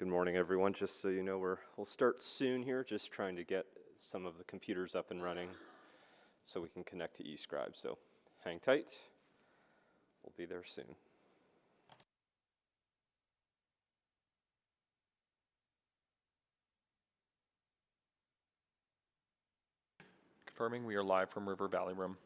Good morning, everyone. Just so you know, we'll start soon here, just trying to get some of the computers up and running so we can connect to eScribe. So hang tight. We'll be there soon. Confirming we are live from River Valley Room.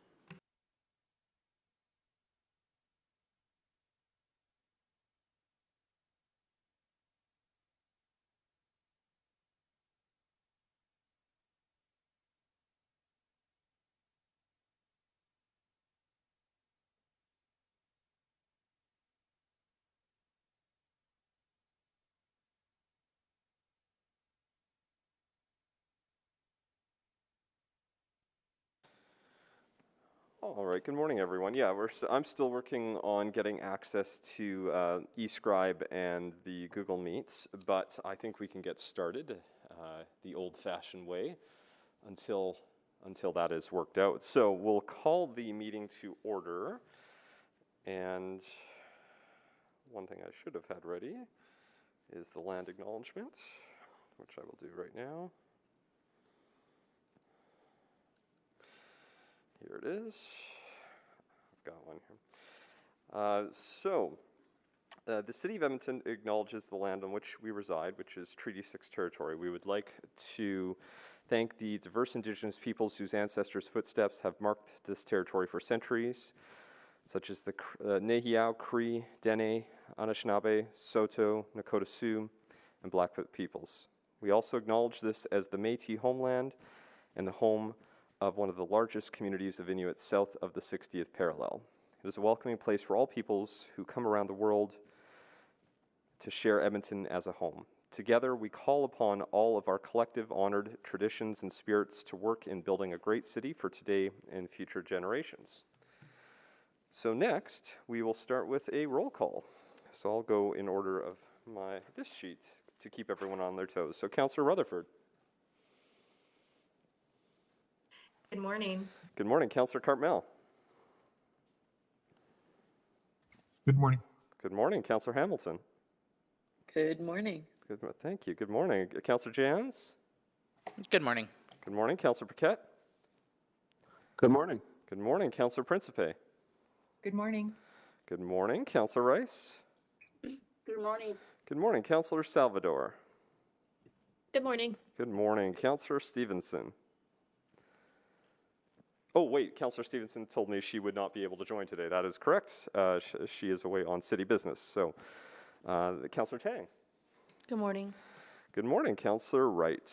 All right, good morning, everyone. Yeah, I'm still working on getting access to eScribe and the Google Meets, but I think we can get started the old-fashioned way until that is worked out. So we'll call the meeting to order, and one thing I should have had ready is the land acknowledgement, which I will do right now. Here it is. I've got one here. The City of Edmonton acknowledges the land on which we reside, which is Treaty 6 territory. We would like to thank the diverse Indigenous peoples whose ancestors' footsteps have marked this territory for centuries, such as the Nehiyaw, Cree, Dene, Anishinaabe, Saulteaux, Nakota Sioux, and Blackfoot peoples. We also acknowledge this as the Métis homeland and the home of one of the largest communities of Inuit south of the 60th parallel. It is a welcoming place for all peoples who come around the world to share Edmonton as a home. Together, we call upon all of our collective honored traditions and spirits to work in building a great city for today and future generations. So next, we will start with a roll call. So I'll go in order of this sheet to keep everyone on their toes. So Councillor Rutherford. Good morning. Good morning, Councillor Cartmel. Good morning. Good morning, Councillor Hamilton. Good morning. Thank you. Good morning, Councillor Jans. Good morning. Good morning, Councillor Paquette. Good morning. Good morning, Councillor Principe. Good morning. Good morning, Councillor Rice. Good morning. Good morning, Councillor Salvador. Good morning. Good morning, Councillor Stevenson. Oh, wait, Councillor Stevenson told me she would not be able to join today. That is correct. She is away on city business. So, Councillor Tang. Good morning. Good morning, Councillor Wright.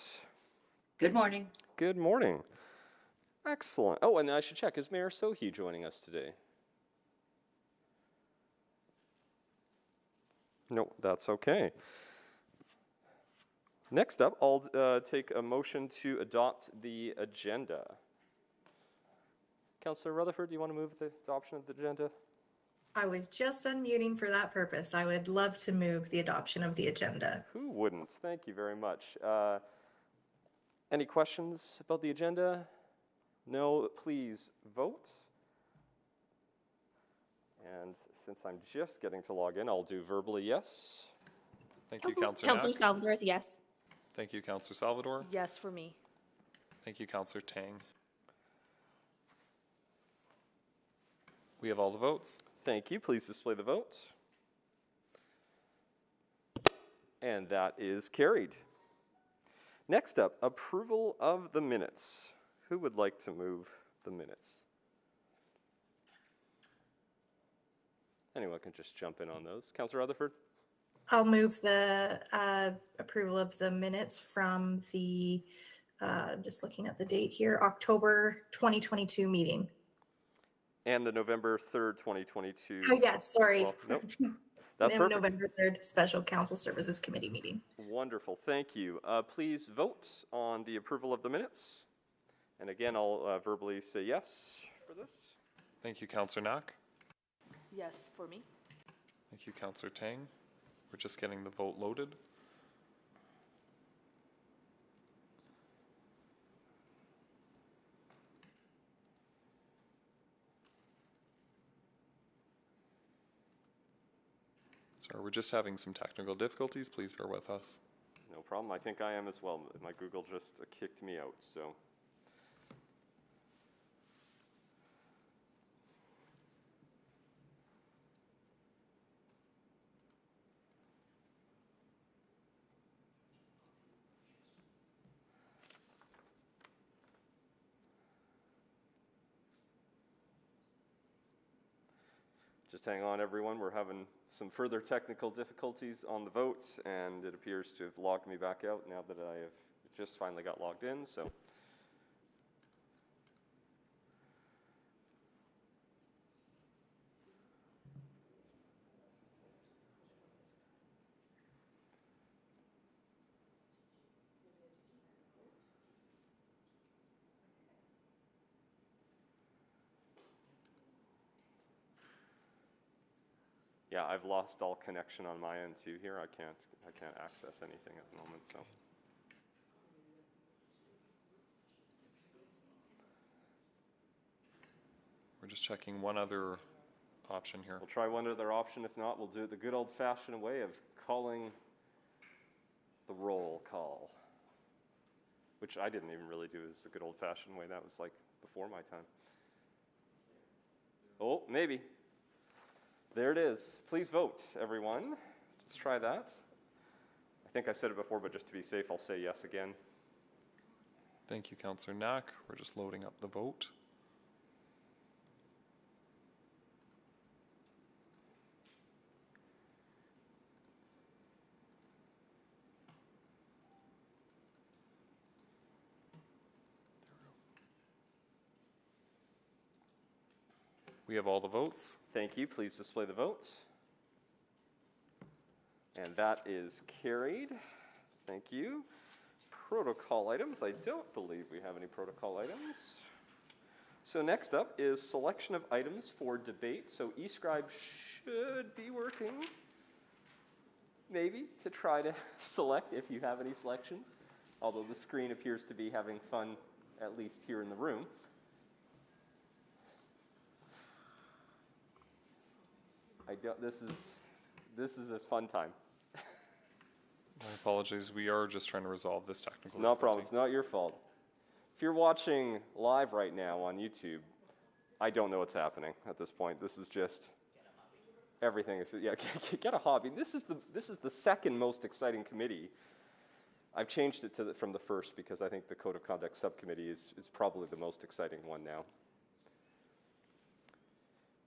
Good morning. Good morning. Excellent. Oh, and I should check, is Mayor Sohi joining us today? No, that's okay. Next up, I'll take a motion to adopt the agenda. Councillor Rutherford, do you want to move the adoption of the agenda? I was just unmuting for that purpose. I would love to move the adoption of the agenda. Who wouldn't? Thank you very much. Any questions about the agenda? No, please vote. And since I'm just getting to log in, I'll do verbally yes. Thank you, Councillor Councillor Knack. Salvador, yes. Thank you, Councillor Salvador. Yes for me. Thank you, Councillor Tang. We have all the votes. Thank you. Please display the votes. And that is carried. Next up, approval of the minutes. Who would like to move the minutes? Anyone can just jump in on those. Councillor Rutherford? I'll move the approval of the minutes from the, just looking at the date here, October 2022 meeting. And the November 3rd, 2022. Oh, yes, sorry. Well. Nope. That's perfect. November 3rd Special Council Services Committee meeting. Wonderful. Thank you. Please vote on the approval of the minutes. And again, I'll verbally say yes for this. Thank you, Councillor Knack. Yes for me. Thank you, Councillor Tang. We're just getting the vote loaded. Sorry, we're just having some technical difficulties. Please bear with us. No problem. I think I am as well. My Google just kicked me out, so. Just hang on, everyone. We're having some further technical difficulties on the vote, and it appears to have logged me back out now that I have just finally got logged in, so. Yeah, I've lost all connection on my end too here. I can't access anything at the moment, so. We're just checking one other option here. We'll try one other option. If not, we'll do it the good old-fashioned way of calling the roll call, which I didn't even really do as a good old-fashioned way. That was like before my time. Oh, maybe. There it is. Please vote, everyone. Let's try that. I think I said it before, but just to be safe, I'll say yes again. Thank you, Councillor Knack. We're just loading up the vote. We have all the votes. Thank you. Please display the vote. And that is carried. Thank you. Protocol items. I don't believe we have any protocol items. So next up is selection of items for debate. So eScribe should be working, maybe, to try to select if you have any selections, although the screen appears to be having fun, at least here in the room. This is a fun time. My apologies. We are just trying to resolve this technical It's no problem. difficulty. It's not your fault. If you're watching live right now on YouTube, I don't know what's happening at this point. This is just everything. Yeah, get a hobby. This is the second most exciting committee. I've changed it from the first because I think the Code of Conduct Subcommittee is probably the most exciting one now.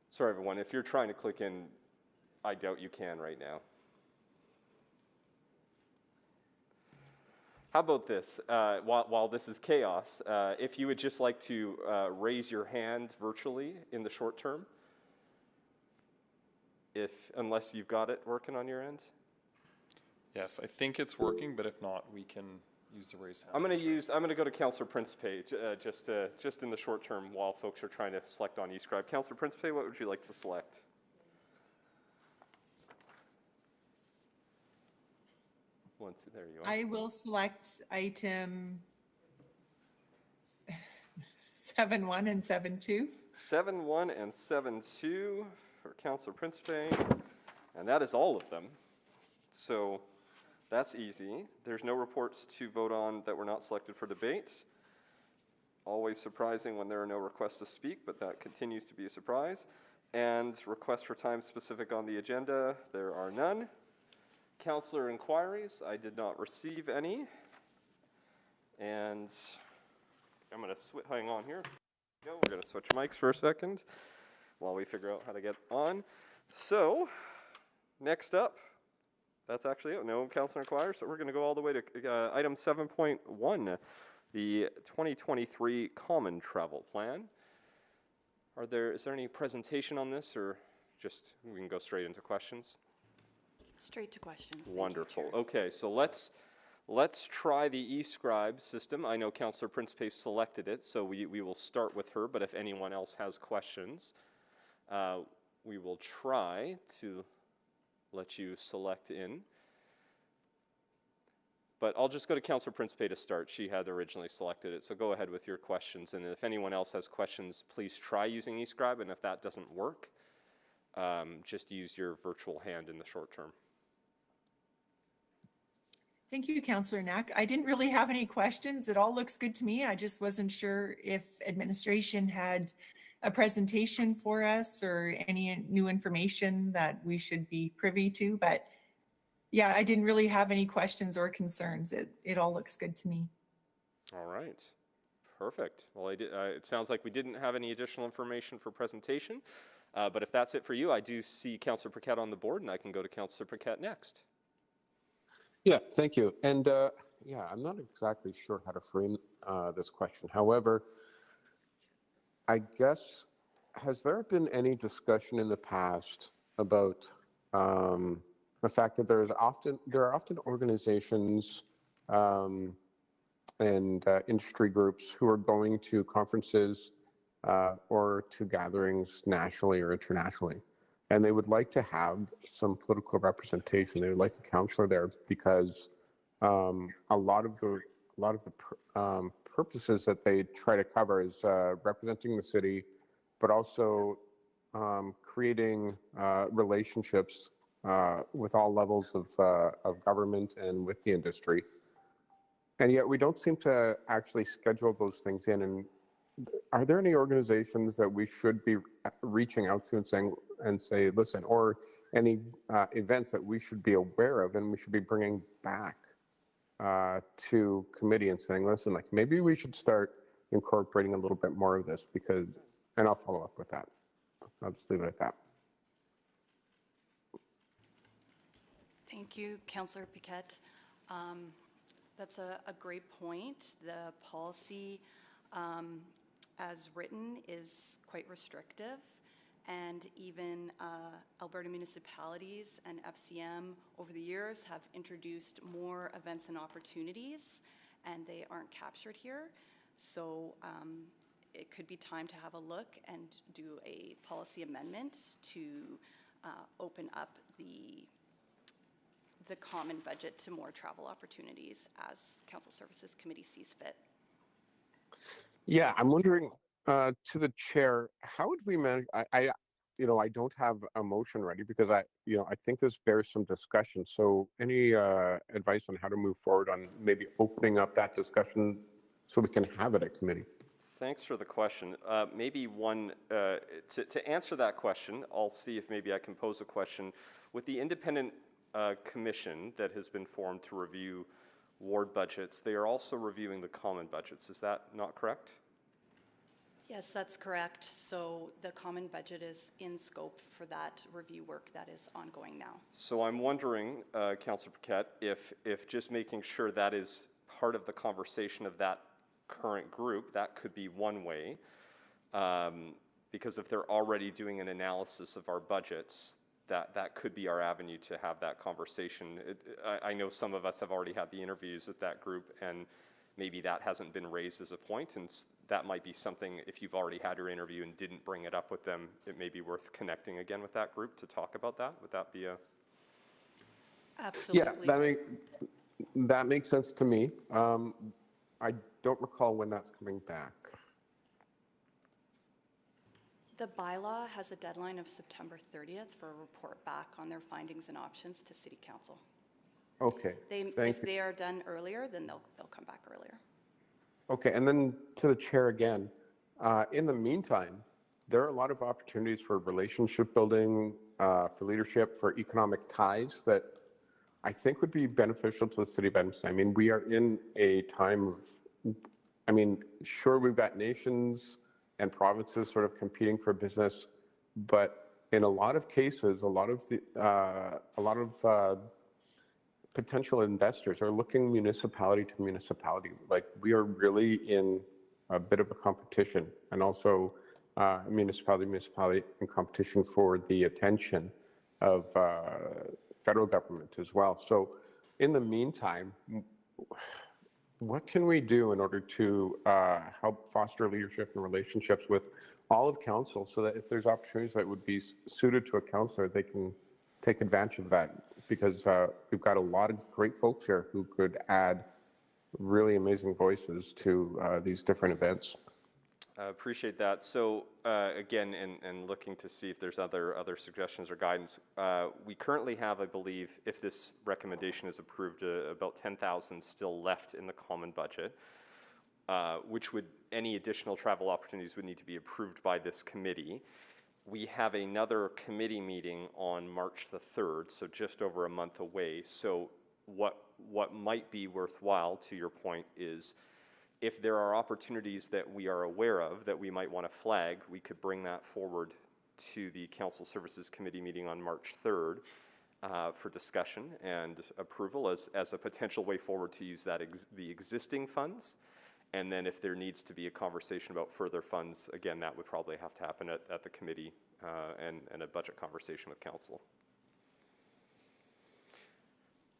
Sorry, everyone. If you're trying to click in, I doubt you can right now. How about this? While this is chaos, if you would just like to raise your hand virtually in the short term, unless you've got it working on your end. Yes, I think it's working, but if not, we can use the raised hand. I'm going to go to Councillor Principe just in the short term while folks are trying to select on eScribe. Councillor Principe, what would you like to select? There you are. I will select item 7.1 and 7.2. 7.1 and 7.2 for Councillor Principe, and that is all of them. So that's easy. There's no reports to vote on that were not selected for debate. Always surprising when there are no requests to speak, but that continues to be a surprise. And requests for time specific on the agenda, there are none. Councillor inquiries, I did not receive any. And I'm going to hang on here. We're going to switch mics for a second while we figure out how to get on. So, next up, that's actually it. No councillor inquiries, so we're going to go all the way to item 7.1, the 2023 Common Travel Plan. Is there any presentation on this, or just we can go straight into questions? Straight to questions. Wonderful. Okay, so let's try the eScribe system. I know Councillor Principe selected it, so we will start with her, but if anyone else has questions, we will try to let you select in. But I'll just go to Councillor Principe to start. She had originally selected it, so go ahead with your questions. And if anyone else has questions, please try using eScribe, and if that doesn't work, just use your virtual hand in the short term. Thank you, Councillor Knack. I didn't really have any questions. It all looks good to me. I just wasn't sure if administration had a presentation for us or any new information that we should be privy to. But yeah, I didn't really have any questions or concerns. It all looks good to me. All right. Perfect. Well, it sounds like we didn't have any additional information for presentation, but if that's it for you, I do see Councillor Paquette on the board, and I can go to Councillor Paquette next. Yeah, thank you. And yeah, I'm not exactly sure how to frame this question. However, I guess, has there been any discussion in the past about the fact that there are often organizations and industry groups who are going to conferences or to gatherings nationally or internationally, and they would like to have some political representation. They would like a counselor there because a lot of the purposes that they try to cover is representing the city, but also creating relationships with all levels of government and with the industry. And yet we don't seem to actually schedule those things in. And are there any organizations that we should be reaching out to and say, listen, or any events that we should be aware of and we should be bringing back to committee and saying, listen, like maybe we should start incorporating a little bit more of this because, and I'll follow up with that. I'll just leave it at that. Thank you, Councillor Paquette. That's a great point. The policy as written is quite restrictive, and even Alberta municipalities and FCM over the years have introduced more events and opportunities, and they aren't captured here. So it could be time to have a look and do a policy amendment to open up the common budget to more travel opportunities as Council Services Committee sees fit. Yeah, I'm wondering to the chair, how would we manage? I don't have a motion ready because I think this bears some discussion. So, any advice on how to move forward on maybe opening up that discussion so we can have it at committee? Thanks for the question. Maybe one, to answer that question, I'll see if maybe I can pose a question. With the independent commission that has been formed to review ward budgets, they are also reviewing the common budgets. Is that not correct? Yes, that's correct. So the common budget is in scope for that review work that is ongoing now. So I'm wondering, Councillor Paquette, if just making sure that is part of the conversation of that current group, that could be one way. Because if they're already doing an analysis of our budgets, that could be our avenue to have that conversation. I know some of us have already had the interviews with that group, and maybe that hasn't been raised as a point, and that might be something, if you've already had your interview and didn't bring it up with them, it may be worth connecting again with that group to talk about that. Would that be a... Absolutely. Yeah, that makes sense to me. I don't recall when that's coming back. The bylaw has a deadline of September 30th for a report back on their findings and options to City Council. Okay, If they are done earlier, then they'll come back earlier. Okay, and then to the chair again. In the meantime, there are a lot of opportunities for relationship building, for leadership, for economic ties that I think would be beneficial to the city of Edmonton. I mean, we are in a time of, sure, we've got nations and provinces sort of competing for business, but in a lot of cases, a lot of potential investors are looking municipality to municipality. Like, we are really in a bit of a competition, and also municipality in competition for the attention of federal government as well. So in the meantime, what can we do in order to help foster leadership and relationships with all of council so that if there's opportunities that would be suited to a councillor, they can take advantage of that? Because we've got a lot of great folks here who could add really amazing voices to these different events. I appreciate that. So again, and looking to see if there's other suggestions or guidance, we currently have, I believe, if this recommendation is approved, about 10,000 still left in the common budget, which would, any additional travel opportunities would need to be approved by this committee. We have another committee meeting on March the 3rd, so just over a month away. So what might be worthwhile, to your point, is if there are opportunities that we are aware of that we might want to flag, we could bring that forward to the Council Services Committee meeting on March 3rd for discussion and approval as a potential way forward to use that the existing funds. And then if there needs to be a conversation about further funds, again, that would probably have to happen at the committee and a budget conversation with council.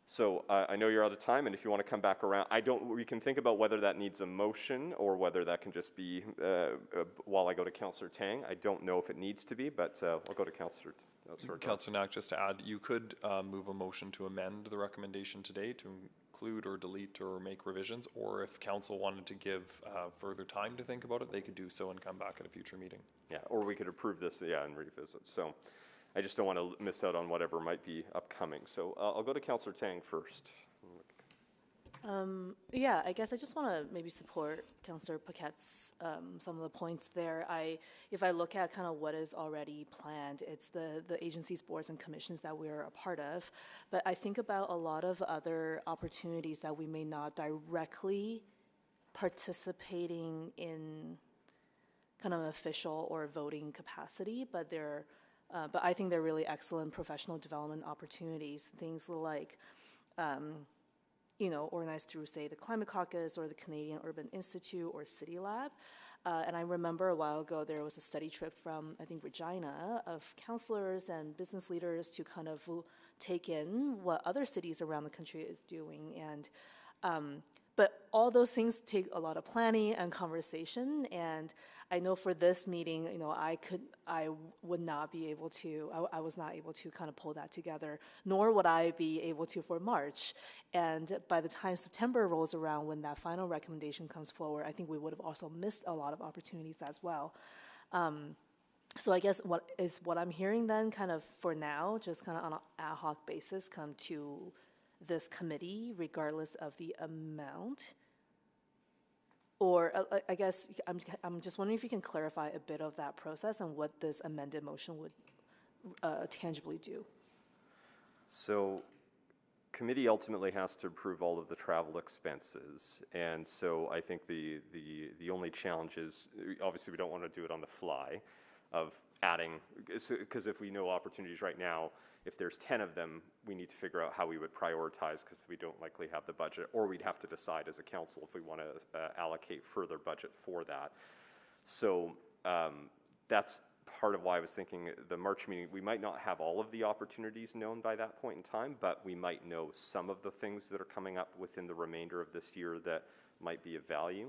So I know you're out of time, and if you want to come back around, we can think about whether that needs a motion or whether that can just be while I go to Councillor Tang. I don't know if it needs to be, but I'll go to Councillor. Councillor Knack, just to add, you could move a motion to amend the recommendation today to include or delete or make revisions, or if council wanted to give further time to think about it, they could do so and come back at a future meeting. Yeah, or we could approve this, yeah, and revisit. So I just don't want to miss out on whatever might be upcoming. So I'll go to Councillor Tang first. Yeah, I guess I just want to maybe support Councillor Paquette's some of the points there. If I look at kind of what is already planned, it's the agencies, boards, and commissions that we're a part of. But I think about a lot of other opportunities that we may not directly participating in kind of official or voting capacity, but I think they're really excellent professional development opportunities. Things like organized through, say, the Climate Caucus or the Canadian Urban Institute or City Lab. And I remember a while ago there was a study trip from, I think, Regina of councillors and business leaders to kind of take in what other cities around the country is doing. And but all those things take a lot of planning and conversation. And I know for this meeting, I was not able to kind of pull that together, nor would I be able to for March. And by the time September rolls around, when that final recommendation comes forward, I think we would have also missed a lot of opportunities as well. So I guess what I'm hearing then, kind of for now, just kind of on an ad hoc basis, come to this committee, regardless of the amount. Or I guess I'm just wondering if you can clarify a bit of that process and what this amended motion would tangibly do. So committee ultimately has to approve all of the travel expenses. And so I think the only challenge is, obviously we don't want to do it on the fly of adding, because if we know opportunities right now, if there's 10 of them, we need to figure out how we would prioritize, because we don't likely have the budget, or we'd have to decide as a council if we want to allocate further budget for that. So that's part of why I was thinking the March meeting, we might not have all of the opportunities known by that point in time, but we might know some of the things that are coming up within the remainder of this year that might be of value.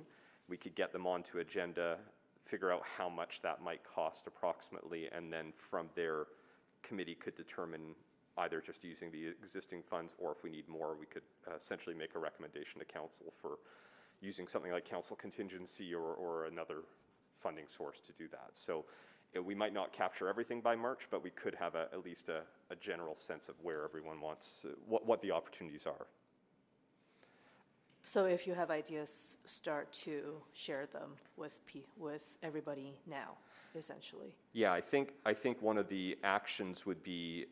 We could get them onto agenda, figure out how much that might cost approximately, and then from there, committee could determine either just using the existing funds, or if we need more, we could essentially make a recommendation to council for using something like council contingency or another funding source to do that. So we might not capture everything by March, but we could have at least a general sense of where everyone wants, what the opportunities are. So if you have ideas, start to share them with everybody now, essentially. Yeah, I think one of the actions would be,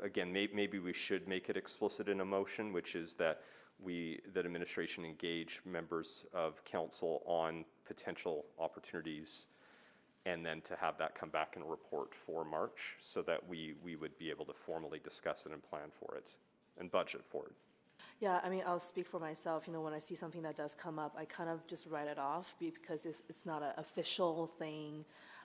again, maybe we should make it explicit in a motion, which is that administration engage members of council on potential opportunities, and then to have that come back in a report for March, so that we would be able to formally discuss it and plan for it and budget for it. Yeah, I mean, I'll speak for myself. When I see something that does come up, I kind of just write it off because it's not an official thing,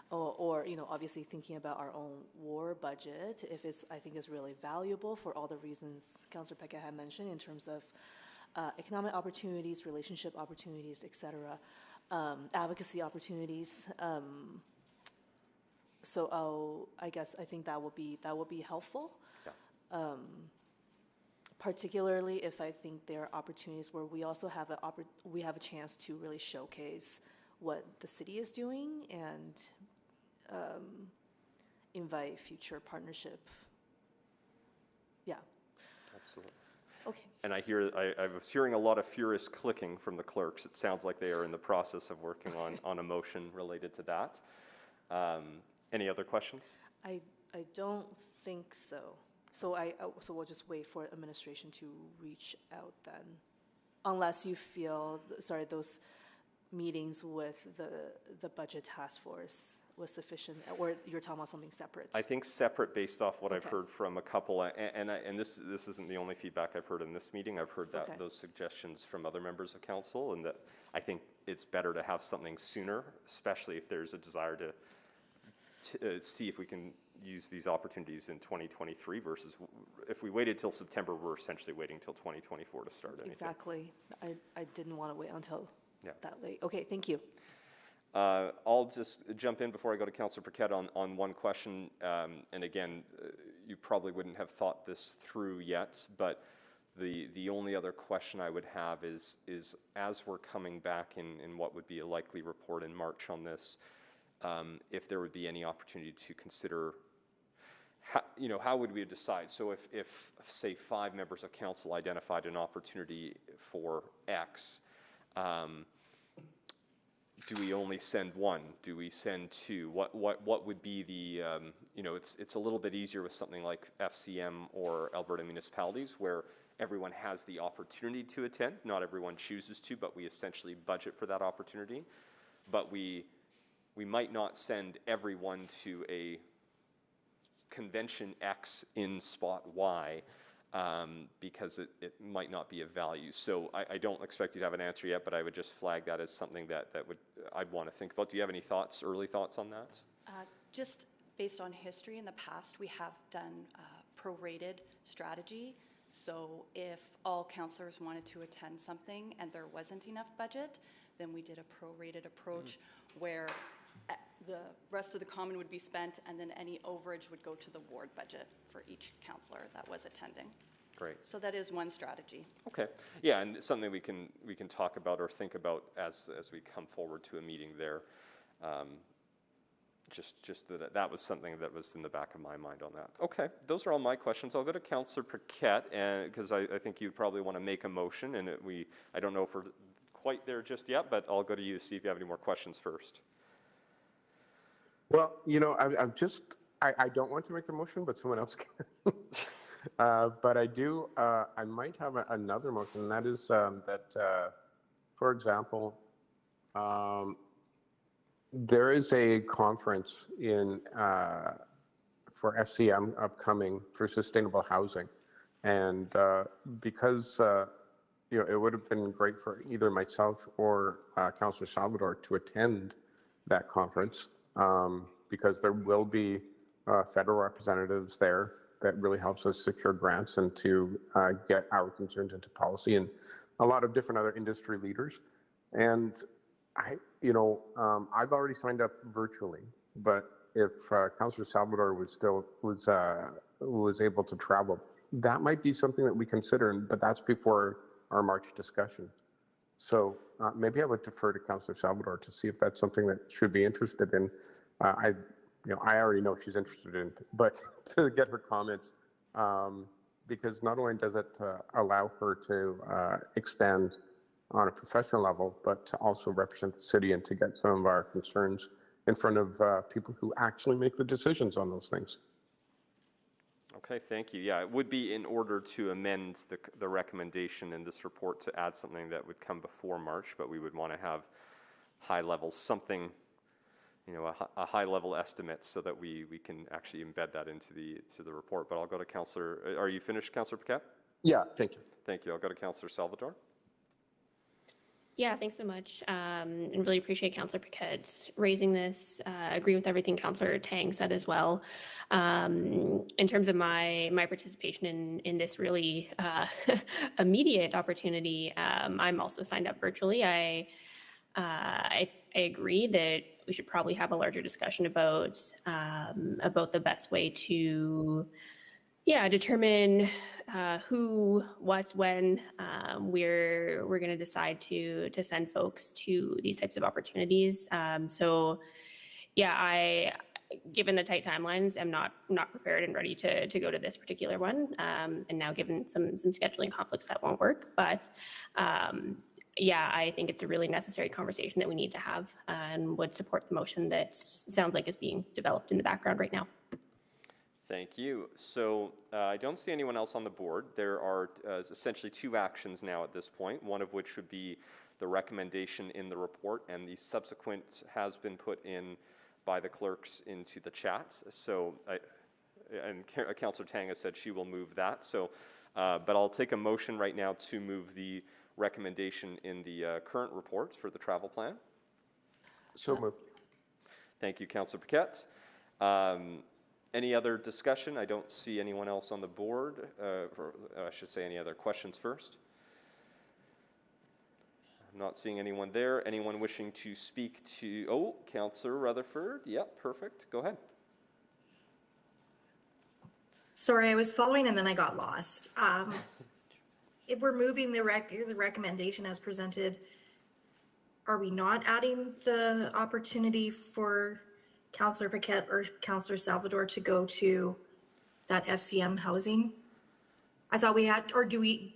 or obviously thinking about our own war budget. If I think it's really valuable for all the reasons Councillor Paquette had mentioned in terms of economic opportunities, relationship opportunities, etc., advocacy opportunities. So I think that would be helpful. Yeah. Particularly if I think there are opportunities where we also have a chance to really showcase what the city is doing and invite future partnership. Yeah. Absolutely. Okay. And I was hearing a lot of furious clicking from the clerks. It sounds like they are in the process of working on a motion related to that. Any other questions? I don't think so. So so we'll just wait for administration to reach out then, unless you feel, sorry, those meetings with the budget task force was sufficient, or you're talking about something separate? I think separate based off what I've Okay. heard from a couple, and this isn't the only feedback I've heard in this meeting. I've heard Okay. those suggestions from other members of council, and that I think it's better to have something sooner, especially if there's a desire to see if we can use these opportunities in 2023 versus if we waited till September, we're essentially waiting till 2024 to start anything. Exactly. I didn't want to wait until Yeah. that late. Okay, thank you. I'll just jump in before I go to Councillor Paquette on one question. And again, you probably wouldn't have thought this through yet, but the only other question I would have is as we're coming back in what would be a likely report in March on this, if there would be any opportunity to consider, how would we decide? So if say 5 members of council identified an opportunity for X, do we only send 1? Do we send 2? What would be the, it's a little bit easier with something like FCM or Alberta municipalities where everyone has the opportunity to attend. Not everyone chooses to, but we essentially budget for that opportunity. But we might not send everyone to a convention X in spot Y, because it might not be of value. So I don't expect you to have an answer yet, but I would just flag that as something that I'd want to think about. Do you have any early thoughts on that? Just based on history in the past, we have done prorated strategy. So if all councillors wanted to attend something and there wasn't enough budget, then we did a prorated approach where the rest of the common would be spent, and then any overage would go to the ward budget for each councillor that was attending. Great. So that is one strategy. Okay. Yeah, and it's something we can talk about or think about as we come forward to a meeting there. Just that was something that was in the back of my mind on that. Okay, those are all my questions. I'll go to Councillor Paquette, and because I think you probably want to make a motion, and I don't know if we're quite there just yet, but I'll go to you to see if you have any more questions first. Well, I don't want to make the motion, but someone else can. But I do, I might have another motion, and that is that, for example, there is a conference for FCM upcoming for sustainable housing. And because, it would have been great for either myself or Councillor Salvador to attend that conference, because there will be federal representatives there that really helps us secure grants and to get our concerns into policy, and a lot of different other industry leaders. And I've already signed up virtually, but if Councillor Salvador was able to travel, that might be something that we consider, but that's before our March discussion. So maybe I would defer to Councillor Salvador to see if that's something that she'd be interested in. I already know she's interested in, but to get her comments, because not only does it allow her to expand on a professional level, but to also represent the city and to get some of our concerns in front of people who actually make the decisions on those things. Okay, thank you. Yeah, it would be in order to amend the recommendation in this report to add something that would come before March, but we would want to have high level something, a high level estimate so that we can actually embed that into the report. But I'll go to Councillor, are you finished, Councillor Paquette? Yeah, thank you. Thank you. I'll go to Councillor Salvador. Yeah, thanks so much. And really appreciate Councillor Paquette raising this. Agree with everything Councillor Tang said as well. In terms of my participation in this really immediate opportunity, I'm also signed up virtually. I agree that we should probably have a larger discussion about the best way to determine who, what, when. We're going to decide to send folks to these types of opportunities. Given the tight timelines, I'm not prepared and ready to go to this particular one. And now, given some scheduling conflicts, that won't work. But I think it's a really necessary conversation that we need to have, and would support the motion that sounds like is being developed in the background right now. Thank you. So I don't see anyone else on the board. There are essentially two actions now at this point, one of which would be the recommendation in the report, and the subsequent has been put in by the clerks into the chats. So, Councillor Tang has said she will move that. So, but I'll take a motion right now to move the recommendation in the current report for the travel plan. So moved. Thank you, Councillor Paquette. Any other discussion? I don't see anyone else on the board. I should say any other questions first. I'm not seeing anyone there. Anyone wishing to speak to, oh, Councillor Rutherford. Yep, perfect. Go ahead. Sorry, I was following and then I got lost. If we're moving the recommendation as presented, are we not adding the opportunity for Councillor Paquette or Councillor Salvador to go to that FCM housing? I thought we had, or do we?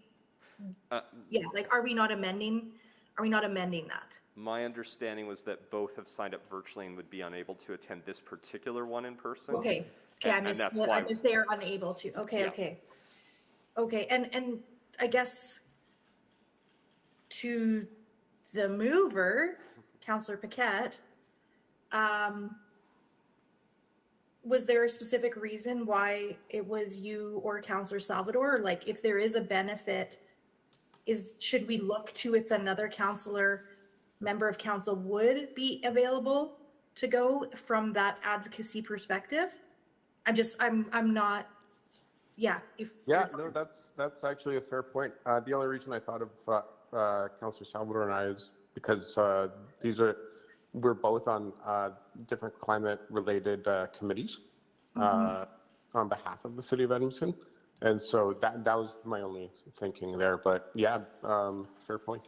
Are we not amending? Are we not amending that? My understanding was that both have signed up virtually and would be unable to attend this particular one in person. Okay. I missed they are unable to. Okay. And I guess to the mover, Councillor Paquette, was there a specific reason why it was you or Councillor Salvador? Like, if there is a benefit, should we look to if another member of council would be available to go from that advocacy perspective? I'm not. Yeah. No, that's actually a fair point. The only reason I thought of Councillor Salvador and I is because we're both on different climate-related committees on behalf of the City of Edmonton, and so that was my only thinking there. But yeah, fair point.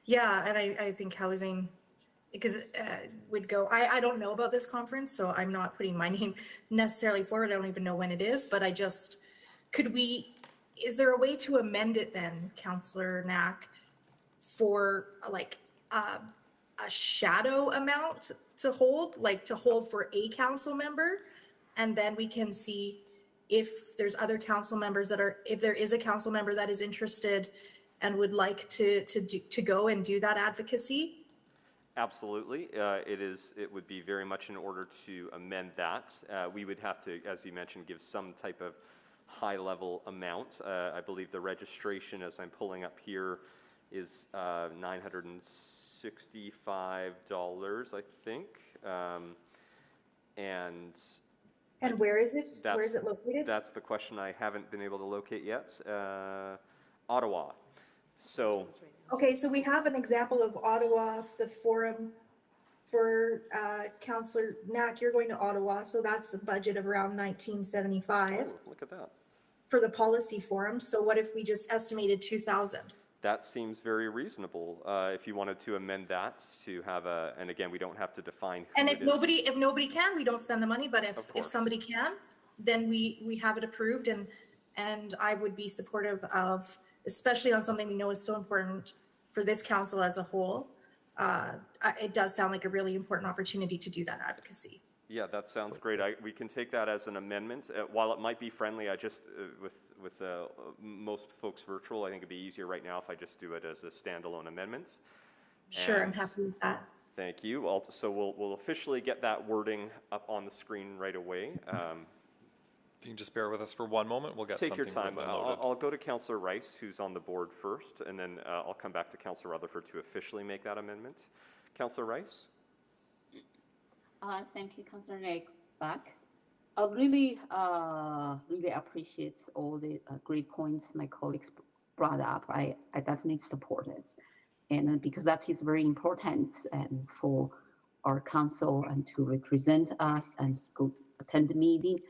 Yeah, and I think housing, because would go. I don't know about this conference, so I'm not putting my name necessarily forward. I don't even know when it is, but is there a way to amend it then, Councillor Knack, for like a shadow amount to hold for a council member, and then we can see if there's other council members if there is a council member that is interested and would like to go and do that advocacy? Absolutely. It would be very much in order to amend that. We would have to, as you mentioned, give some type of high-level amount. I believe the registration, as I'm pulling up here, is $965, I think. And where is it? Where is it located? That's the question I haven't been able to locate yet. Ottawa. So. Okay, so we have an example of Ottawa, the forum for Councillor Knack. You're going to Ottawa, so that's a budget of around $1975. Oh, look at that. For the policy forum. So what if we just estimated 2,000? That seems very reasonable. If you wanted to amend that to have and again, we don't have to define who and if nobody can, we don't spend the money. But if somebody can, then we have it approved, and I would be supportive of, especially on something we know is so important for this council as a whole. It does sound like a really important opportunity to do that advocacy. Yeah, that sounds great. We can take that as an amendment. While it might be friendly, I just, with most folks virtual, I think it'd be easier right now if I just do it as a standalone amendment. Sure, I'm happy with that. Thank you. So we'll officially get that wording up on the screen right away. If you can just bear with us for one moment, we'll get something. Take your time. I'll go to Councillor Rice, who's on the board first, and then I'll come back to Councillor Rutherford to officially make that amendment. Councillor Rice? Thank you, Councillor Back. I really appreciate all the great points my colleagues brought up. I definitely support it, and because that is very important and for our council and to represent us and to go attend the meeting.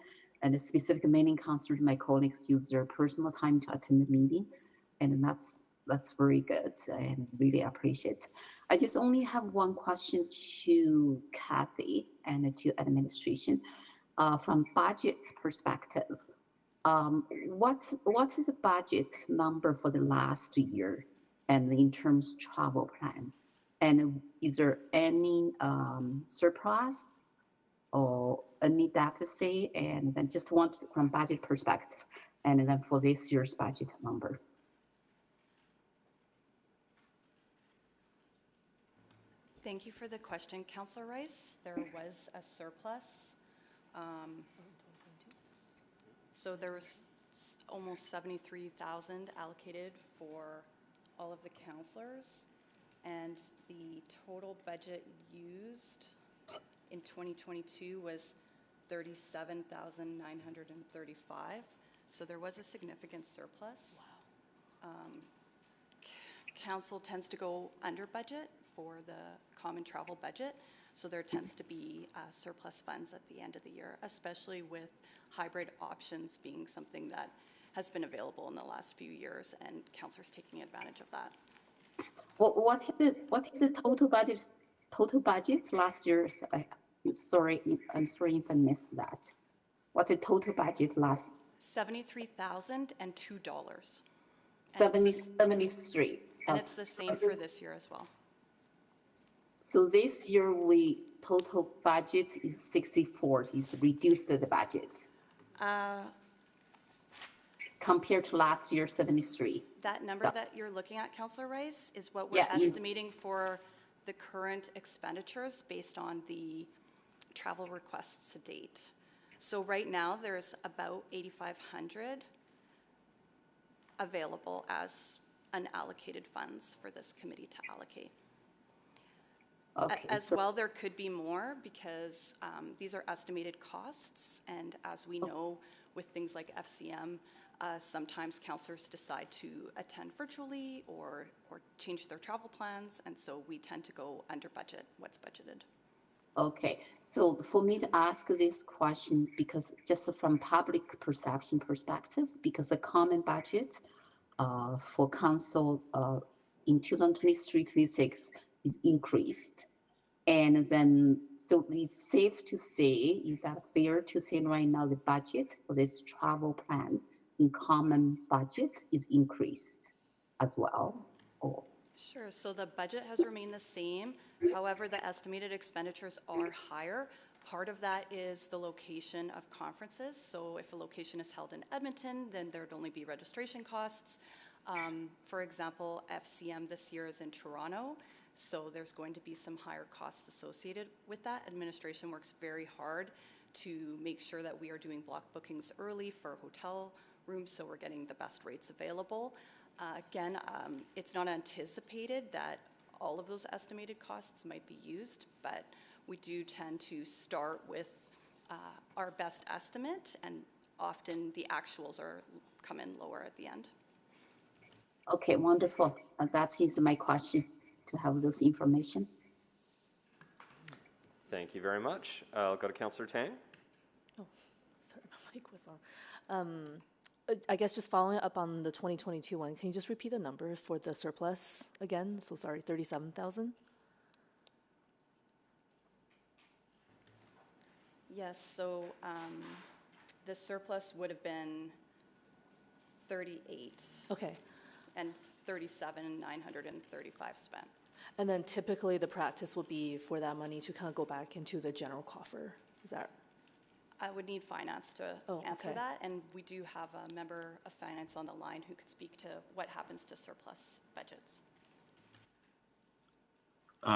and a specific many councillors, my colleagues use their personal time to attend the meeting, and that's very good and really appreciate. I just only have one question to Kathy and to administration. From budget perspective, what is the budget number for the last year, and in terms of travel plan, and is there any surplus or any deficit, and then just want from budget perspective, and then for this year's budget number. Thank you for the question, Councillor Rice. There was a surplus. So there was almost 73,000 allocated for all of the councillors, and the total budget used in 2022 was 37,935. So there was a significant surplus. Wow. Council tends to go under budget for the common travel budget, so there tends to be surplus funds at the end of the year, especially with hybrid options being something that has been available in the last few years, and councillors taking advantage of that. What is the total budget? Total budget last year? I'm sorry if I missed that. What's the total budget last? $73,002. 73. And it's the same for this year as well. So this year total budget is 64. Is reduced the budget compared to last year 73. That number that you're looking at, Councillor Rice, is what we're estimating for the current expenditures based on the travel requests to date. So right now there's about 8,500 available as unallocated funds for this committee to allocate. Okay, well, there could be more because these are estimated costs, and as we know with things like FCM, sometimes councillors decide to attend virtually or change their travel plans, and so we tend to go under budget what's budgeted. Okay, so for me to ask this question, because just from public perception perspective, because the common budget for council in 2023-26 is increased. And then, so it's safe to say, is that fair to say right now the budget for this travel plan in common budget is increased as well? Or? Sure, so the budget has remained the same. However, the estimated expenditures are higher. Part of that is the location of conferences. So if a location is held in Edmonton, then there'd only be registration costs. For example, FCM this year is in Toronto, so there's going to be some higher costs associated with that. Administration works very hard to make sure that we are doing block bookings early for hotel rooms, so we're getting the best rates available. Again, it's not anticipated that all of those estimated costs might be used, but we do tend to start with our best estimate, and often the actuals come in lower at the end. Okay, wonderful. That is my question, to have this information. Thank you very much. I'll go to Councillor Tang. Oh, sorry, my mic was on. I guess just following up on the 2022 one, can you just repeat the number for the surplus again? So sorry, 37,000? Yes, so the surplus would have been 38. Okay. And 37,935 spent. And then typically the practice would be for that money to kind of go back into the general coffer. Is that? I would need finance to answer that, and we do have a member of finance on the line who could speak to what happens to surplus budgets.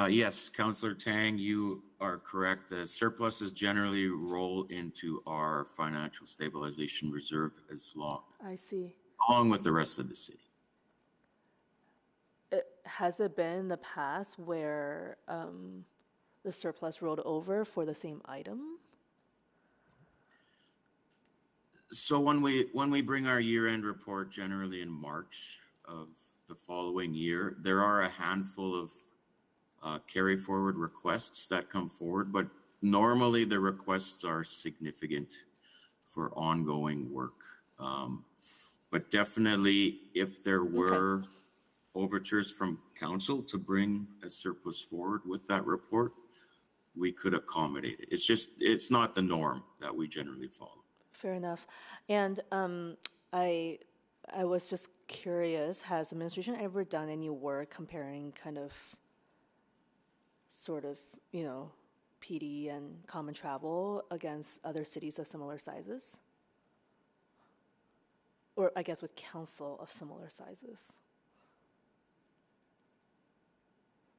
Yes, Councillor Tang, you are correct. The surpluses generally roll into our financial stabilization reserve I see. along with the rest of the city. Has it been in the past where the surplus rolled over for the same item? So when we bring our year-end report, generally in March of the following year, there are a handful of carry forward requests that come forward, but normally the requests are significant for ongoing work. But definitely, if there were overtures from council to bring a surplus forward with that report, we could accommodate it. It's not the norm that we generally follow. Fair enough. And I was just curious, has administration ever done any work comparing kind of sort of, you know, PD and common travel against other cities of similar sizes? Or I guess with council of similar sizes?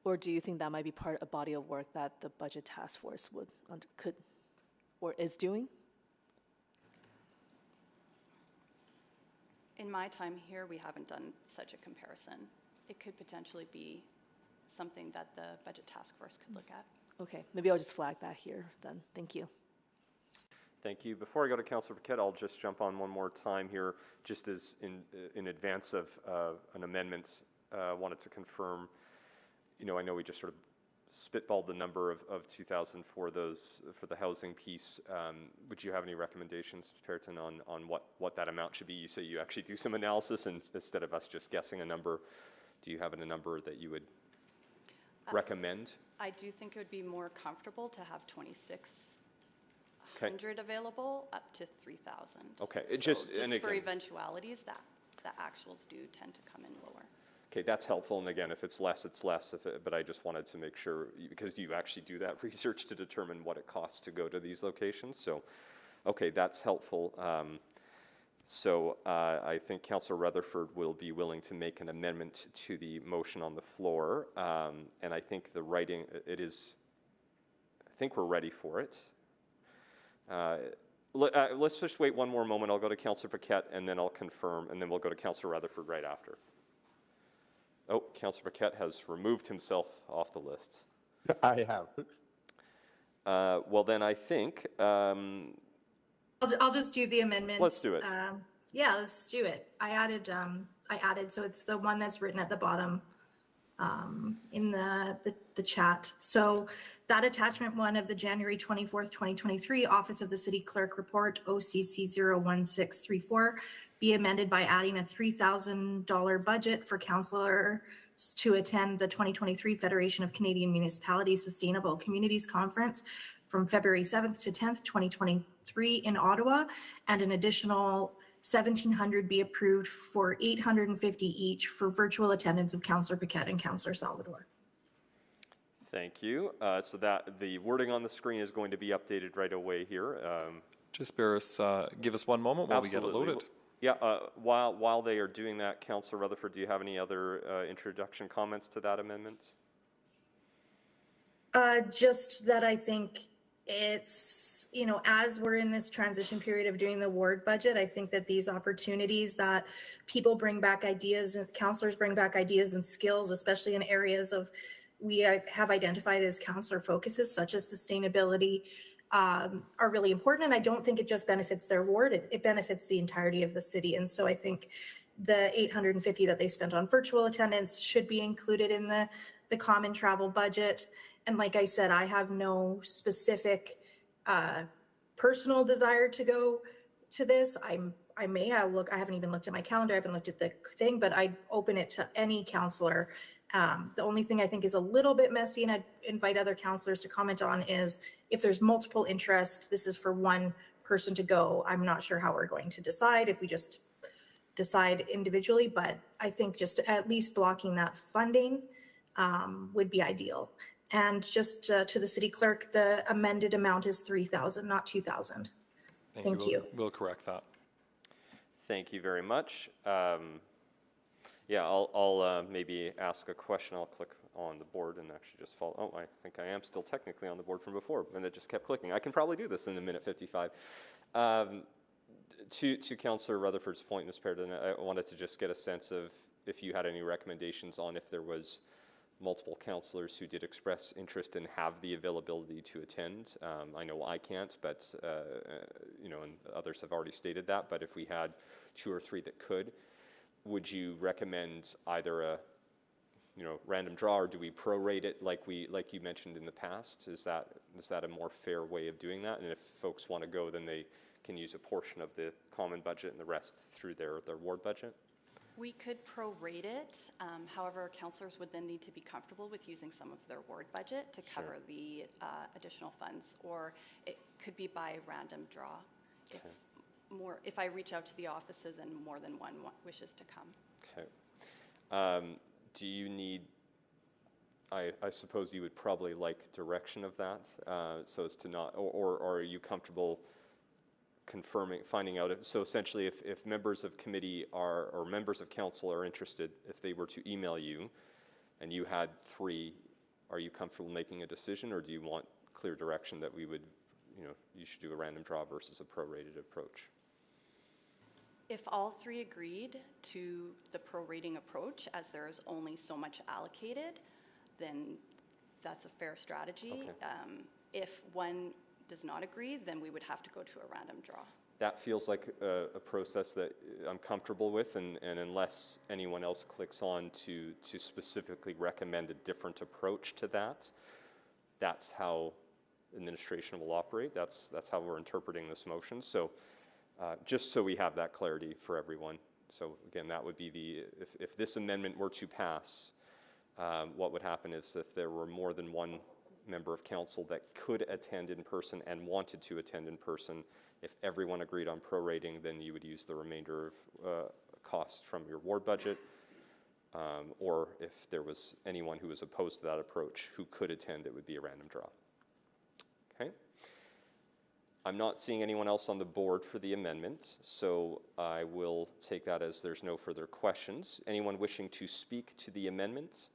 Or do you think that might be part of a body of work that the budget task force could or is doing? In my time here, we haven't done such a comparison. It could potentially be something that the budget task force could look at. Okay, maybe I'll just flag that here then. Thank you. Thank you. Before I go to Councillor Paquette, I'll just jump on one more time here, just as in advance of an amendment. Wanted to confirm, you know, I know we just sort of spitballed the number of 2,000 for the housing piece. Would you have any recommendations, Perton, on what that amount should be? You say you actually do some analysis, and instead of us just guessing a number, do you have a number that you would recommend? I do think it would be more comfortable to have 2,600 available up to 3,000. Okay, so just for eventualities, that the actuals do tend to come in lower. Okay, that's helpful, and again, if it's less, it's less, but I just wanted to make sure, because you actually do that research to determine what it costs to go to these locations, so, okay, that's helpful. I think Councillor Rutherford will be willing to make an amendment to the motion on the floor, and I think the writing, I think we're ready for it. Let's just wait one more moment. I'll go to Councillor Paquette, and then I'll confirm, and then we'll go to Councillor Rutherford right after. Oh, Councillor Paquette has removed himself off the list. I have. Well, then I think... I'll just do the amendment. Let's do it. Yeah, let's do it. I added, so it's the one that's written at the bottom in the chat. So that attachment one of the January 24th, 2023 Office of the City Clerk Report, OCC 01634, be amended by adding a $3,000 budget for councillors to attend the 2023 Federation of Canadian Municipalities Sustainable Communities Conference from February 7th to 10th, 2023 in Ottawa, and an additional $1,700 be approved for $850 each for virtual attendance of Councillor Paquette and Councillor Salvador. Thank you. So that the wording on the screen is going to be updated right away here. Just give us one moment while we get it loaded. Yeah, while they are doing that, Councillor Rutherford, do you have any other introduction comments to that amendment? Just that I think it's, you know, as we're in this transition period of doing the ward budget, I think that these opportunities that people bring back ideas and councillors bring back ideas and skills, especially in areas of we have identified as councillor focuses, such as sustainability, are really important. And I don't think it just benefits their ward, it benefits the entirety of the city. And so I think the $850 that they spent on virtual attendance should be included in the common travel budget. And like I said, I have no specific personal desire to go to this. I may have I haven't even looked at my calendar, I haven't looked at the thing, but I'd open it to any councillor. The only thing I think is a little bit messy, and I'd invite other councillors to comment on, is if there's multiple interest, this is for one person to go. I'm not sure how we're going to decide, if we just decide individually, but I think just at least blocking that funding would be ideal. And just to the city clerk, the amended amount is 3,000, not 2,000. Thank you. We'll correct that. Thank you very much. Yeah, I'll maybe ask a question. I'll click on the board and actually just follow. Oh, I think I am still technically on the board from before, and it just kept clicking. I can probably do this in a minute 55. To Councillor Rutherford's point, Ms. Perrin, I wanted to just get a sense of if you had any recommendations on if there was multiple councillors who did express interest and have the availability to attend. I know I can't, but you know, and others have already stated that. But if we had 2 or 3 that could, would you recommend either a random draw, or do we prorate it like you mentioned in the past? Is that a more fair way of doing that? And if folks want to go, then they can use a portion of the common budget and the rest through their ward budget? We could prorate it. However, councillors would then need to be comfortable with using some of their ward budget to cover the additional funds, or it could be by random draw. If I reach out to the offices and more than one wishes to come. Okay. Do you need, I suppose you would probably like direction of that, so as to not, or are you comfortable finding out so essentially if members of committee or members of council are interested, if they were to email you and you had 3, are you comfortable making a decision, or do you want clear direction that we would, you should do a random draw versus a prorated approach? If all 3 agreed to the prorating approach, as there is only so much allocated, then that's a fair strategy. Okay. If one does not agree, then we would have to go to a random draw. That feels like a process that I'm comfortable with, and unless anyone else clicks on to specifically recommend a different approach to that, that's how administration will operate. That's how we're interpreting this motion. So just so we have that clarity for everyone. So again, that would be if this amendment were to pass, what would happen is if there were more than one member of council that could attend in person and wanted to attend in person, if everyone agreed on prorating, then you would use the remainder of cost from your ward budget, or if there was anyone who was opposed to that approach who could attend, it would be a random draw. Okay. I'm not seeing anyone else on the board for the amendment, so I will take that as there's no further questions. Anyone wishing to speak to the amendment?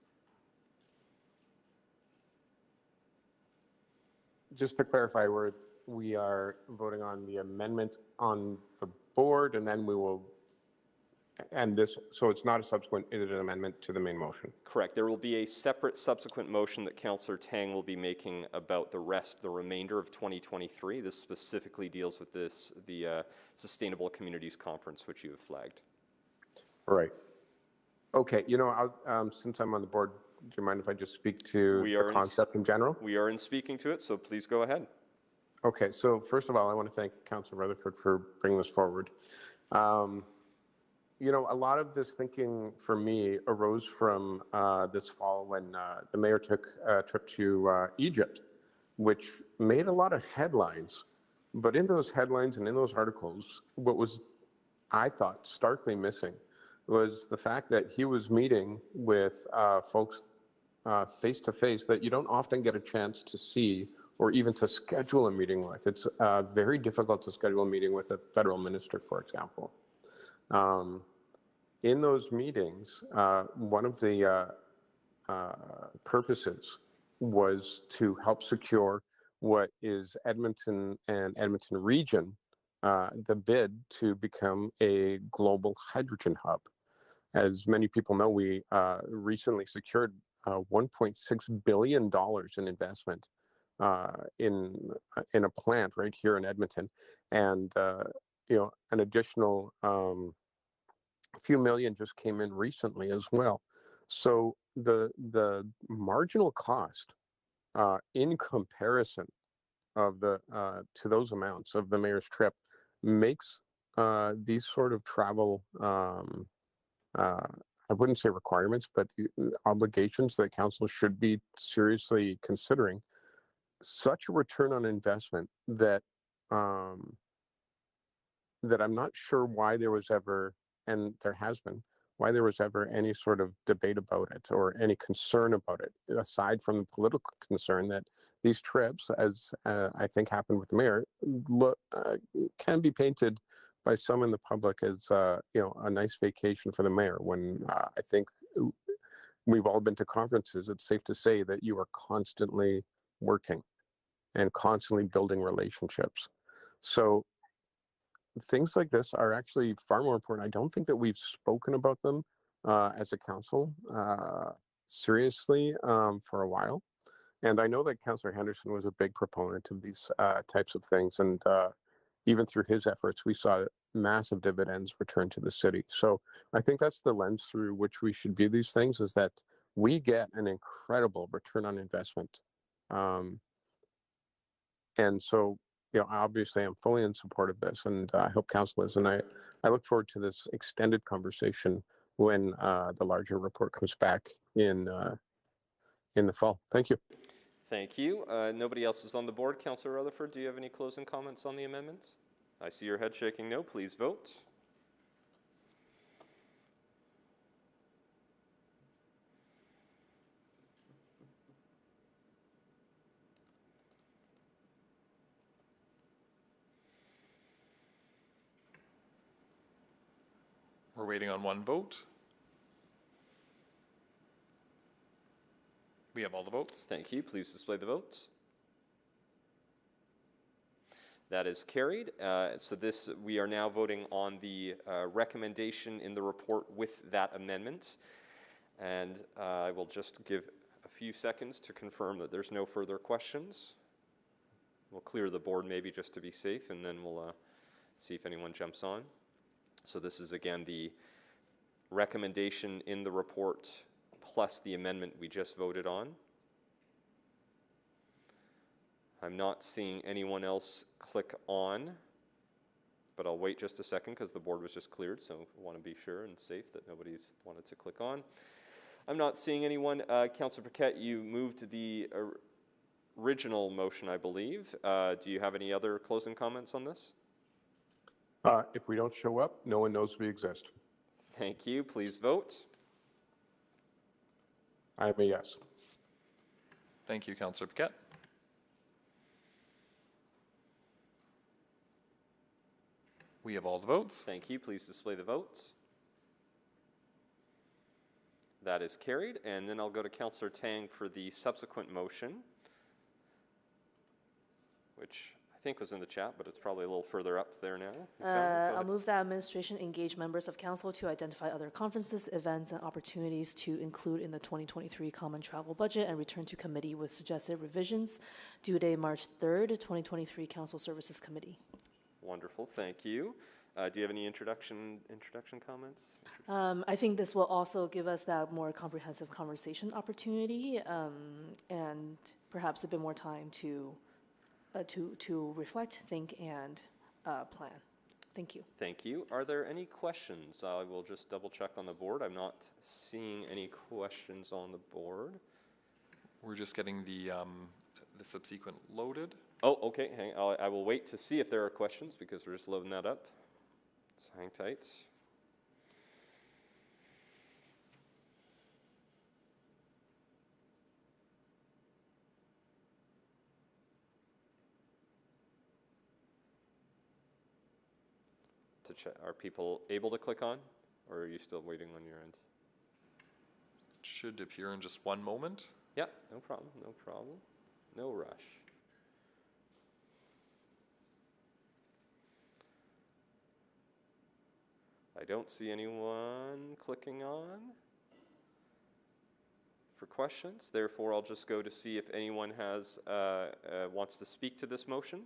Just to clarify, we are voting on the amendment on the board, and then we will, and this, so it's not a subsequent, it is an amendment to the main motion. Correct. There will be a separate subsequent motion that Councillor Tang will be making about the remainder of 2023. This specifically deals with the Sustainable Communities Conference, which you have flagged. Right. Okay. Since I'm on the board, do you mind if I just speak to the concept in general? We are in speaking to it, so please go ahead. Okay, so first of all, I want to thank Councillor Rutherford for bringing this forward. A lot of this thinking for me arose from this fall when the mayor took a trip to Egypt, which made a lot of headlines. But in those headlines and in those articles, what was, I thought, starkly missing was the fact that he was meeting with folks face to face that you don't often get a chance to see or even to schedule a meeting with. It's very difficult to schedule a meeting with a federal minister, for example. In those meetings, one of the purposes was to help secure what is Edmonton and Edmonton region, the bid to become a global hydrogen hub. As many people know, we recently secured $1.6 billion in investment in a plant right here in Edmonton, and an additional few million just came in recently as well. So the marginal cost in comparison of the to those amounts of the mayor's trip makes these sort of travel I wouldn't say requirements, but the obligations that council should be seriously considering such a return on investment that that I'm not sure why there was ever, and there has been, why there was ever any sort of debate about it or any concern about it, aside from the political concern that these trips, as I think happened with the mayor, can be painted by some in the public as a nice vacation for the mayor, when I think we've all been to conferences. It's safe to say that you are constantly working and constantly building relationships. So things like this are actually far more important. I don't think that we've spoken about them as a council seriously for a while. And I know that Councillor Henderson was a big proponent of these types of things. And even through his efforts, we saw massive dividends return to the city. So I think that's the lens through which we should view these things, is that we get an incredible return on investment. And so obviously I'm fully in support of this, and I hope council is. And I look forward to this extended conversation when the larger report comes back in the fall. Thank you. Thank you. Nobody else is on the board. Councillor Rutherford, do you have any closing comments on the amendments? I see your head shaking no. Please vote. We're waiting on one vote. We have all the votes. Thank you. Please display the votes. That is carried. So we are now voting on the recommendation in the report with that amendment. And I will just give a few seconds to confirm that there's no further questions. We'll clear the board maybe just to be safe, and then we'll see if anyone jumps on. So this is again the recommendation in the report plus the amendment we just voted on. I'm not seeing anyone else click on, but I'll wait just a second because the board was just cleared, so I want to be sure and safe that nobody's wanted to click on. I'm not seeing anyone. Councillor Paquette, you moved the original motion, I believe. Do you have any other closing comments on this? If we don't show up, no one knows we exist. Thank you. Please vote. I am a yes. Thank you, Councillor Paquette. We have all the votes. Thank you. Please display the votes. That is carried. And then I'll go to Councillor Tang for the subsequent motion, which I think was in the chat, but it's probably a little further up there now. I'll move that administration engage members of council to identify other conferences, events, and opportunities to include in the 2023 common travel budget and return to committee with suggested revisions. Due date March 3rd, 2023 Council Services Committee. Wonderful, thank you. Do you have any introduction comments? I think this will also give us that more comprehensive conversation opportunity and perhaps a bit more time to reflect, think, and plan. Thank you. Thank you. Are there any questions? I will just double check on the board. I'm not seeing any questions on the board. We're just getting the subsequent loaded. Oh, okay. I will wait to see if there are questions because we're just loading that up. So hang tight. Are people able to click on, or are you still waiting on your end? It should appear in just one moment. Yeah, no problem, no problem. No rush. I don't see anyone clicking on for questions. Therefore, I'll just go to see if anyone has wants to speak to this motion.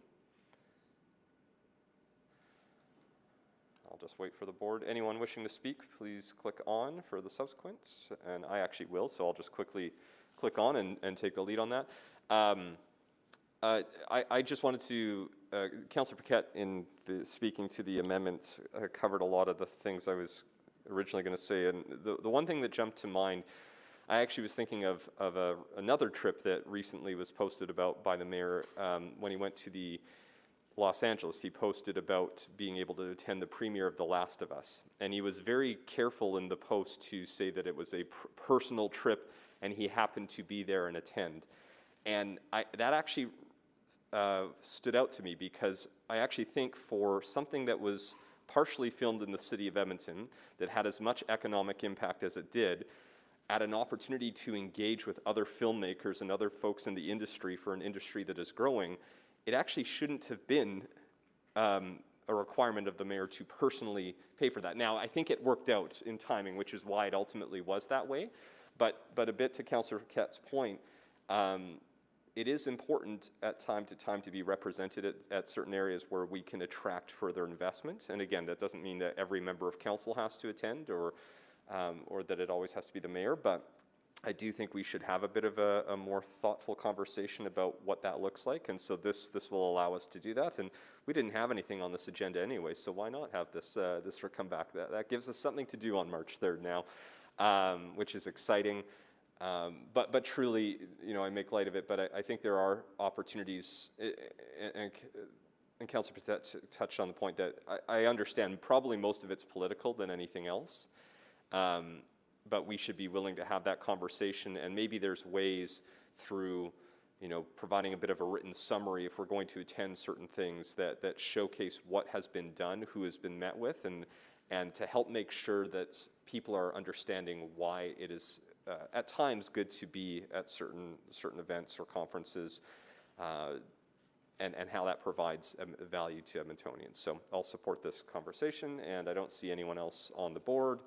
I'll just wait for the board. Anyone wishing to speak, please click on for the subsequent. And I actually will, so I'll just quickly click on and take the lead on that. I just wanted to, Councillor Paquette, in speaking to the amendment, covered a lot of the things I was originally going to say. And the one thing that jumped to mind, I actually was thinking of another trip that recently was posted about by the mayor when he went to the Los Angeles. He posted about being able to attend the premiere of The Last of Us. And he was very careful in the post to say that it was a personal trip and he happened to be there and attend. And that actually stood out to me because I actually think for something that was partially filmed in the city of Edmonton that had as much economic impact as it did, at an opportunity to engage with other filmmakers and other folks in the industry for an industry that is growing, it actually shouldn't have been a requirement of the mayor to personally pay for that. Now, I think it worked out in timing, which is why it ultimately was that way. But a bit to Councillor Paquette's point, it is important at time to time to be represented at certain areas where we can attract further investment. And again, that doesn't mean that every member of council has to attend or that it always has to be the mayor. But I do think we should have a bit of a more thoughtful conversation about what that looks like, and so this will allow us to do that. And we didn't have anything on this agenda anyway, so why not have this come back? That gives us something to do on March 3rd now, which is exciting. But truly, you know, I make light of it, but I think there are opportunities, and Councillor Patet touched on the point that I understand probably most of it's political than anything else. But we should be willing to have that conversation, and maybe there's ways through, you know, providing a bit of a written summary if we're going to attend certain things that showcase what has been done, who has been met with, and to help make sure that people are understanding why it is at times good to be at certain events or conferences, and how that provides value to Edmontonians. So I'll support this conversation, and I don't see anyone else on the board.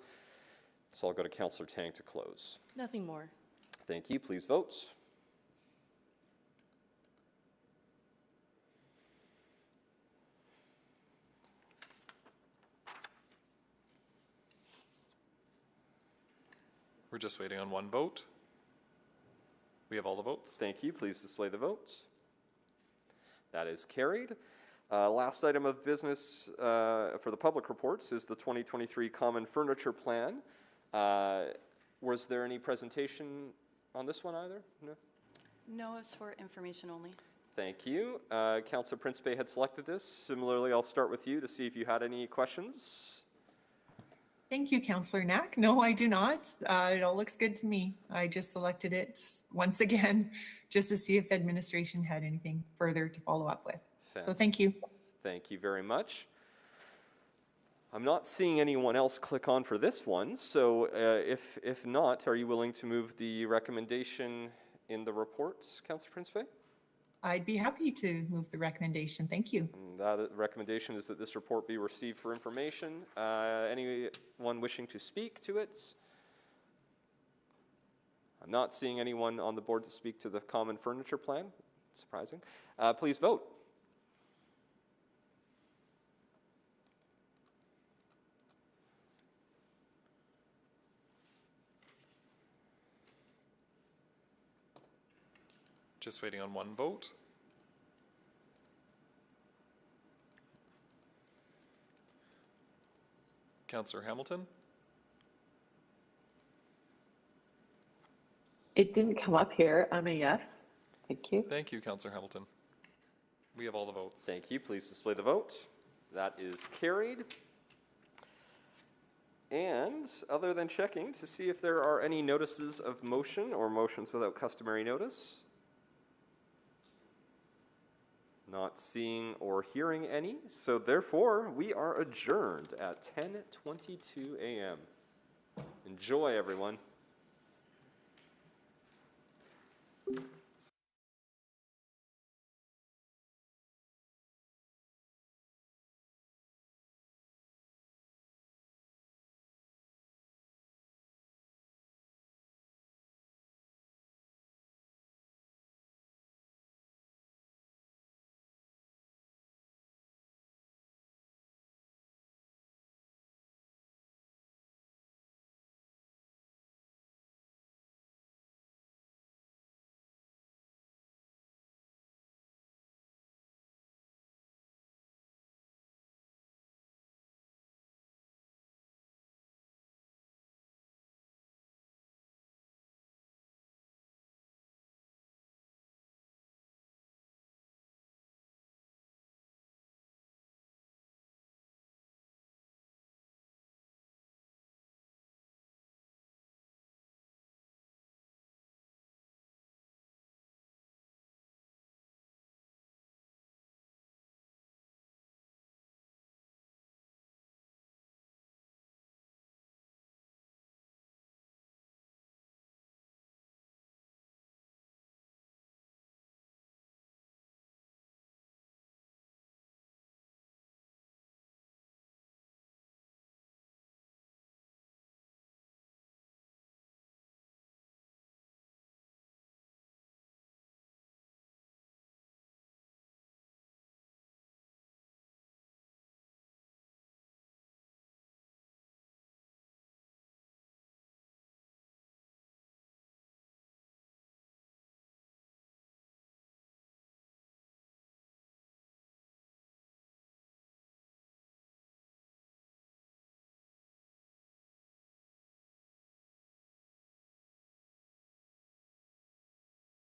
So I'll go to Councillor Tang to close. Nothing more. Thank you. Please vote. We're just waiting on one vote. We have all the votes. Thank you. Please display the vote. That is carried. Last item of business for the public reports is the 2023 Common Furniture Plan. Was there any presentation on this one either? No? No, it's for information only. Thank you. Councillor Principe had selected this. Similarly, I'll start with you to see if you had any questions. Thank you, Councillor Knack. No, I do not. It all looks good to me. I just selected it once again, just to see if administration had anything further to follow up with. So thank you. Thank you very much. I'm not seeing anyone else click on for this one, so if not, are you willing to move the recommendation in the reports, Councillor Principe? I'd be happy to move the recommendation. Thank you. And that recommendation is that this report be received for information. Anyone wishing to speak to it? I'm not seeing anyone on the board to speak to the Common Furniture Plan. Surprising. Please vote. Just waiting on one vote. Councillor Hamilton? It didn't come up here. I'm a yes. Thank you. Thank you, Councillor Hamilton. We have all the votes. Thank you. Please display the vote. That is carried. And other than checking to see if there are any notices of motion or motions without customary notice, not seeing or hearing any, so therefore we are adjourned at 10:22 a.m. Enjoy, everyone.